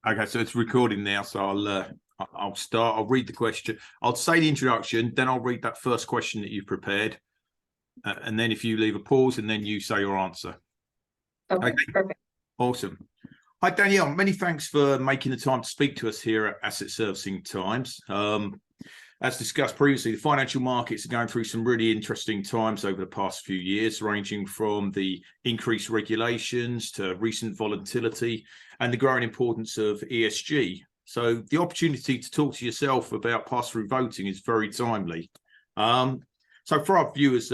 Okay, so it's recording now, so I'll start. I'll read the question. I'll say the introduction, then I'll read that first question that you've prepared, and then if you leave a pause, and then you say your answer. Okay, perfect. Awesome. Hi, Danielle. Many thanks for making the time to speak to us here at Asset Servicing Times. As discussed previously, the financial markets are going through some really interesting times over the past few years, ranging from the increased regulations to recent volatility and the growing importance of ESG. So the opportunity to talk to yourself about pass-through voting is very timely. So for our viewers,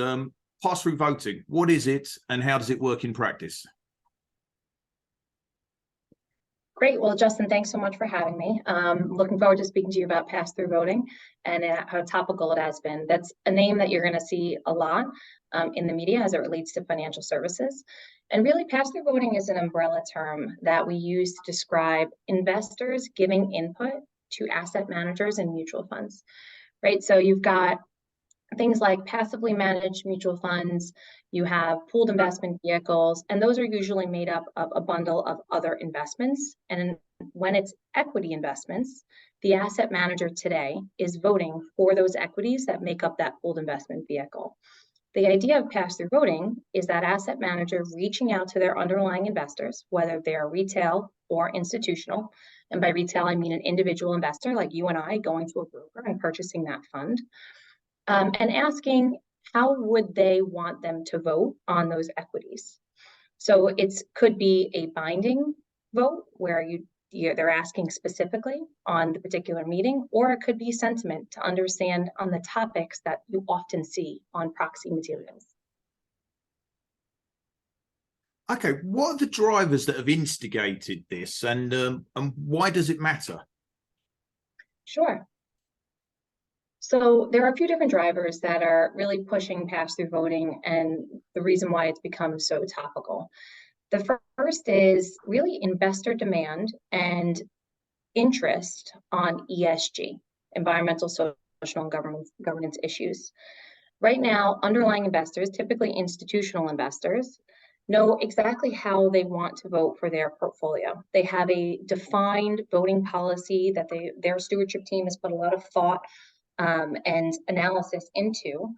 pass-through voting, what is it and how does it work in practice? Great. Well, Justin, thanks so much for having me. Looking forward to speaking to you about pass-through voting and how topical it has been. That's a name that you're going to see a lot in the media as it relates to financial services. And really, pass-through voting is an umbrella term that we use to describe investors giving input to asset managers and mutual funds, right? So you've got things like passively managed mutual funds, you have pooled investment vehicles, and those are usually made up of a bundle of other investments. And when it's equity investments, the asset manager today is voting for those equities that make up that pooled investment vehicle. The idea of pass-through voting is that asset manager reaching out to their underlying investors, whether they're retail or institutional. And by retail, I mean an individual investor like you and I going to a broker and purchasing that fund. And asking how would they want them to vote on those equities. So it could be a binding vote where they're asking specifically on the particular meeting, or it could be sentiment to understand on the topics that you often see on proxy materials. Okay, what are the drivers that have instigated this, and why does it matter? Sure. So there are a few different drivers that are really pushing pass-through voting and the reason why it's become so topical. The first is really investor demand and interest on ESG, environmental, social, and governance issues. Right now, underlying investors, typically institutional investors, know exactly how they want to vote for their portfolio. They have a defined voting policy that their stewardship team has put a lot of thought and analysis into.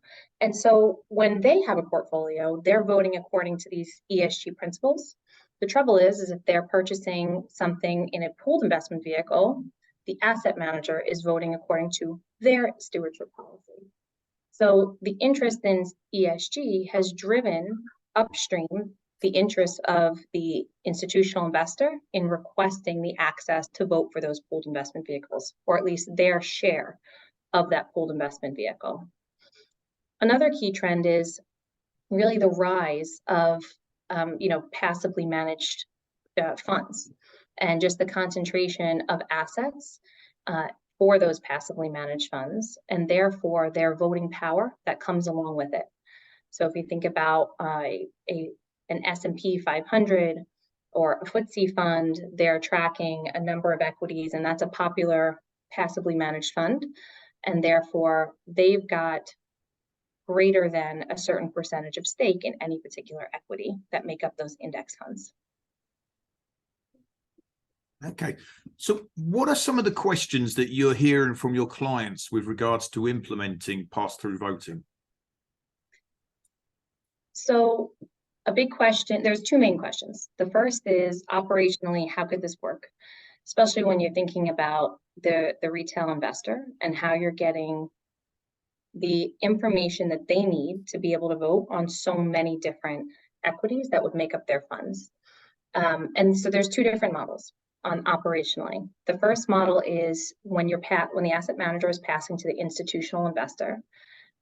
And so when they have a portfolio, they're voting according to these ESG principles. The trouble is if they're purchasing something in a pooled investment vehicle, the asset manager is voting according to their stewardship policy. So the interest in ESG has driven upstream the interest of the institutional investor in requesting the access to vote for those pooled investment vehicles, or at least their share of that pooled investment vehicle. Another key trend is really the rise of passively managed funds and just the concentration of assets for those passively managed funds, and therefore their voting power that comes along with it. So if you think about an S&P 500 or a FTSE fund, they're tracking a number of equities, and that's a popular passively managed fund. And therefore, they've got greater than a certain percentage of stake in any particular equity that make up those index funds. Okay, so what are some of the questions that you're hearing from your clients with regards to implementing pass-through voting? So a big question, there's two main questions. The first is operationally, how could this work? Especially when you're thinking about the retail investor and how you're getting the information that they need to be able to vote on so many different equities that would make up their funds. And so there's two different models on operationally. The first model is when the asset manager is passing to the institutional investor.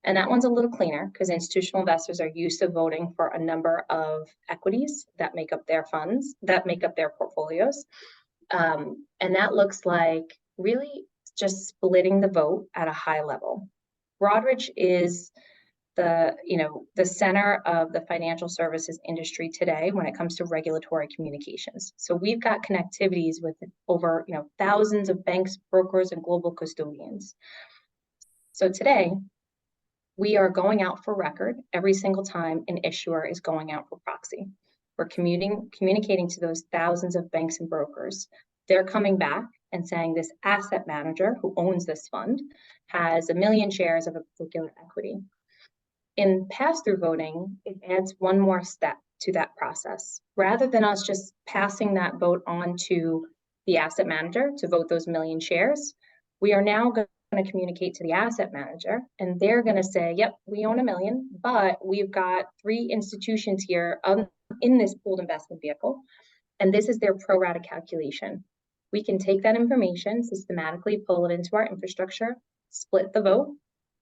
And that one's a little cleaner because institutional investors are used to voting for a number of equities that make up their funds, that make up their portfolios. And that looks like really just splitting the vote at a high level. Broadrdge is the center of the financial services industry today when it comes to regulatory communications. So we've got connectivities with over thousands of banks, brokers, and global custodians. So today, we are going out for record every single time an issuer is going out for proxy. We're communicating to those thousands of banks and brokers they're coming back and saying this asset manager who owns this fund has 1 million shares of a particular equity. In pass-through voting, it adds one more step to that process. Rather than us just passing that vote on to the asset manager to vote those 1 million shares, we are now going to communicate to the asset manager, and they're going to say, yep, we own 1 million, but we've got 3 institutions here in this pooled investment vehicle, and this is their pro rata calculation. We can take that information, systematically pull it into our infrastructure, split the vote,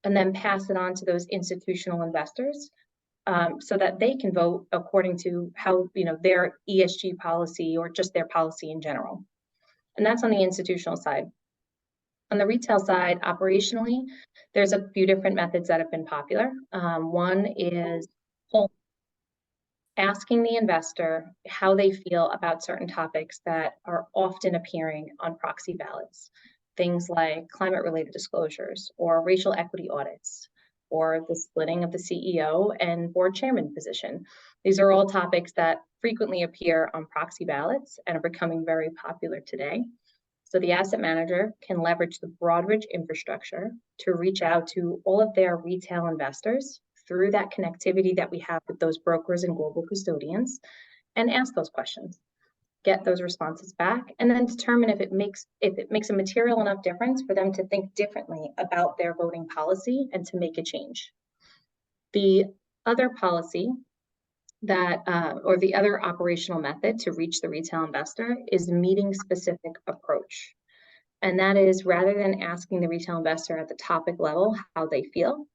and then pass it on to those institutional investors so that they can vote according to how, their ESG policy or just their policy in general. And that's on the institutional side. On the retail side, operationally, there's a few different methods that have been popular. One is asking the investor how they feel about certain topics that are often appearing on proxy ballots. Things like climate-related disclosures or racial equity audits or the splitting of the CEO and board chairman position. These are all topics that frequently appear on proxy ballots and are becoming very popular today. So the asset manager can leverage the Broadrdge infrastructure to reach out to all of their retail investors through that connectivity that we have with those brokers and global custodians and ask those questions, get those responses back, and then determine if it makes a material enough difference for them to think differently about their voting policy and to make a change. The other policy that, or the other operational method to reach the retail investor is meeting specific approach. And that is, rather than asking the retail investor at the topic level how they feel,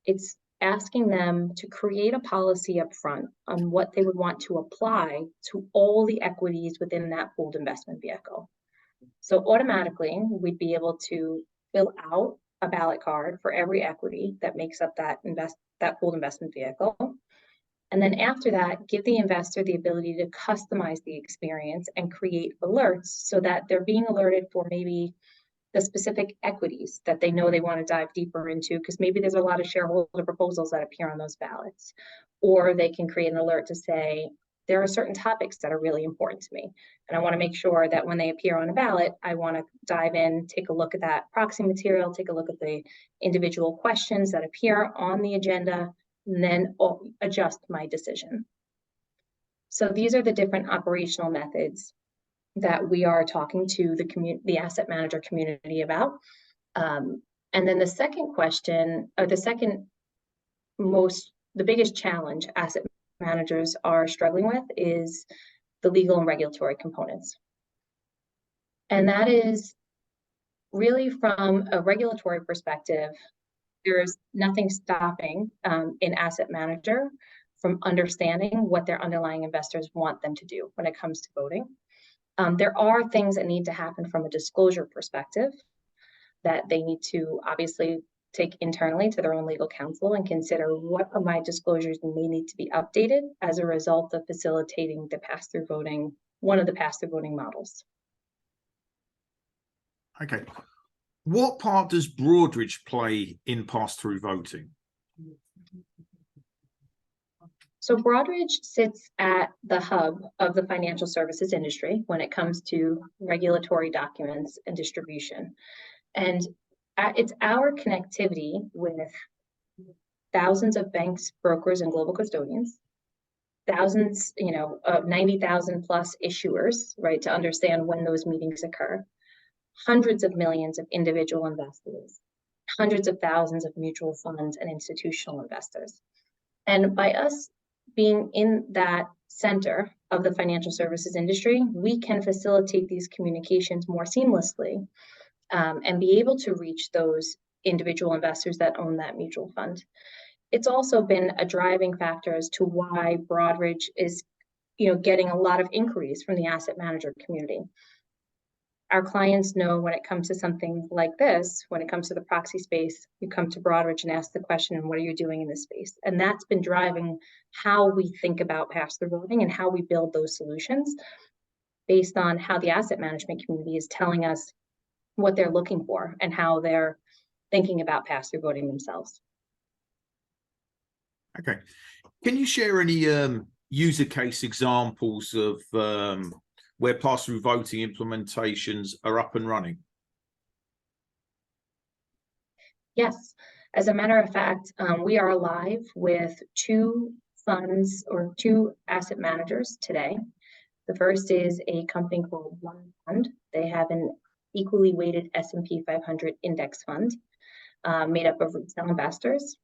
it's asking them to create a policy up front on what they would want to apply to all the equities within that pooled investment vehicle. So automatically, we'd be able to fill out a ballot card for every equity that makes up that pooled investment vehicle. And then after that, give the investor the ability to customize the experience and create alerts so that they're being alerted for maybe the specific equities that they know they want to dive deeper into, because maybe there's a lot of shareholder proposals that appear on those ballots. Or they can create an alert to say, there are certain topics that are really important to me. And I want to make sure that when they appear on a ballot, I want to dive in, take a look at that proxy material, take a look at the individual questions that appear on the agenda, and then adjust my decision. So these are the different operational methods that we are talking to the asset manager community about. And then the second question, or the biggest challenge asset managers are struggling with is the legal and regulatory components. And that is really, from a regulatory perspective, there's nothing stopping an asset manager from understanding what their underlying investors want them to do when it comes to voting. There are things that need to happen from a disclosure perspective that they need to obviously take internally to their own legal counsel and consider what of my disclosures may need to be updated as a result of facilitating the pass-through voting, one of the pass-through voting models. Okay. What part does Broadrdge play in pass-through voting? So Broadrdge sits at the hub of the financial services industry when it comes to regulatory documents and distribution. And it's our connectivity with thousands of banks, brokers, and global custodians, thousands, of 90,000 plus issuers, right, to understand when those meetings occur, hundreds of millions of individual investors, hundreds of thousands of mutual funds and institutional investors. And by us being in that center of the financial services industry, we can facilitate these communications more seamlessly and be able to reach those individual investors that own that mutual fund. It's also been a driving factor as to why Broadrdge is, getting a lot of inquiries from the asset manager community. Our clients know when it comes to something like this, when it comes to the proxy space, you come to Broadrdge and ask the question, what are you doing in this space? And that's been driving how we think about pass-through voting and how we build those solutions based on how the asset management community is telling us what they're looking for and how they're thinking about pass-through voting themselves. Okay. Can you share any user case examples of where pass-through voting implementations are up and running? Yes, as a matter of fact, we are live with 2 funds or 2 asset managers today. The first is a company called One Fund. They have an equally weighted S&P 500 index fund made up of retail investors.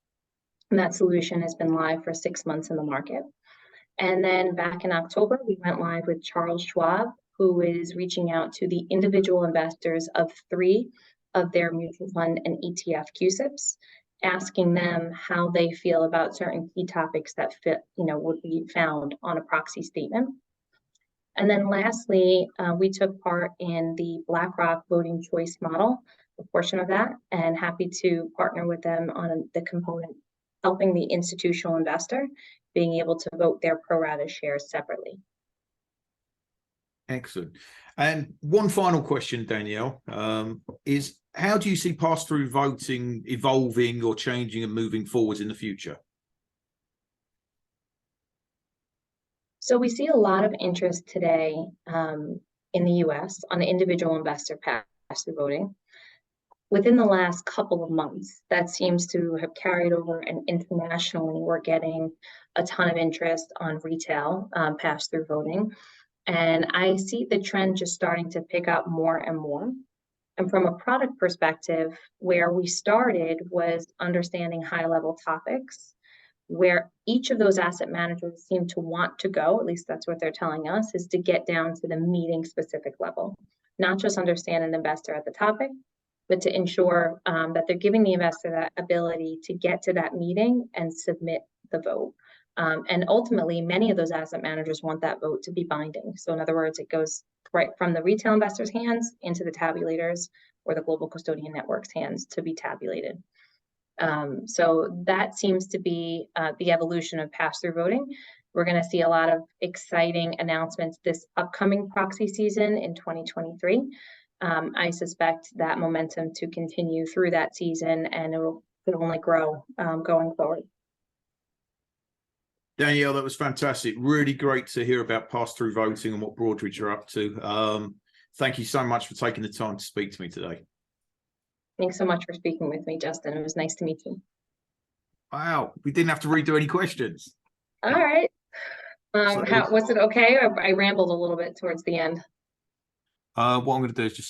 And that solution has been live for 6 months in the market. And then back in October, we went live with Charles Schwab, who is reaching out to the individual investors of 3 of their mutual fund and ETF CUSIPs, asking them how they feel about certain key topics that fit, would be found on a proxy statement. And then lastly, we took part in the BlackRock voting choice model, a portion of that, and happy to partner with them on the component, helping the institutional investor being able to vote their pro rata shares separately. Excellent. And one final question, Danielle, is how do you see pass-through voting evolving or changing and moving forward in the future? So we see a lot of interest today in the US on the individual investor pass-through voting. Within the last couple of months, that seems to have carried over, and internationally, we're getting a ton of interest on retail pass-through voting. And I see the trend just starting to pick up more and more. And from a product perspective, where we started was understanding high-level topics, where each of those asset managers seem to want to go, at least that's what they're telling us, is to get down to the meeting specific level, not just understand an investor at the topic, but to ensure that they're giving the investor that ability to get to that meeting and submit the vote. And ultimately, many of those asset managers want that vote to be binding. So in other words, it goes right from the retail investors' hands into the tabulators or the global custodian network's hands to be tabulated. So that seems to be the evolution of pass-through voting. We're going to see a lot of exciting announcements this upcoming proxy season in 2023. I suspect that momentum to continue through that season, and it'll only grow going forward. Danielle, that was fantastic. Really great to hear about pass-through voting and what Broadrdge are up to. Thank you so much for taking the time to speak to me today. Thanks so much for speaking with me, Justin. It was nice to meet you. Wow, we didn't have to redo any questions. All right. So, Was it okay? I rambled a little bit towards the end. what I'm going to do is just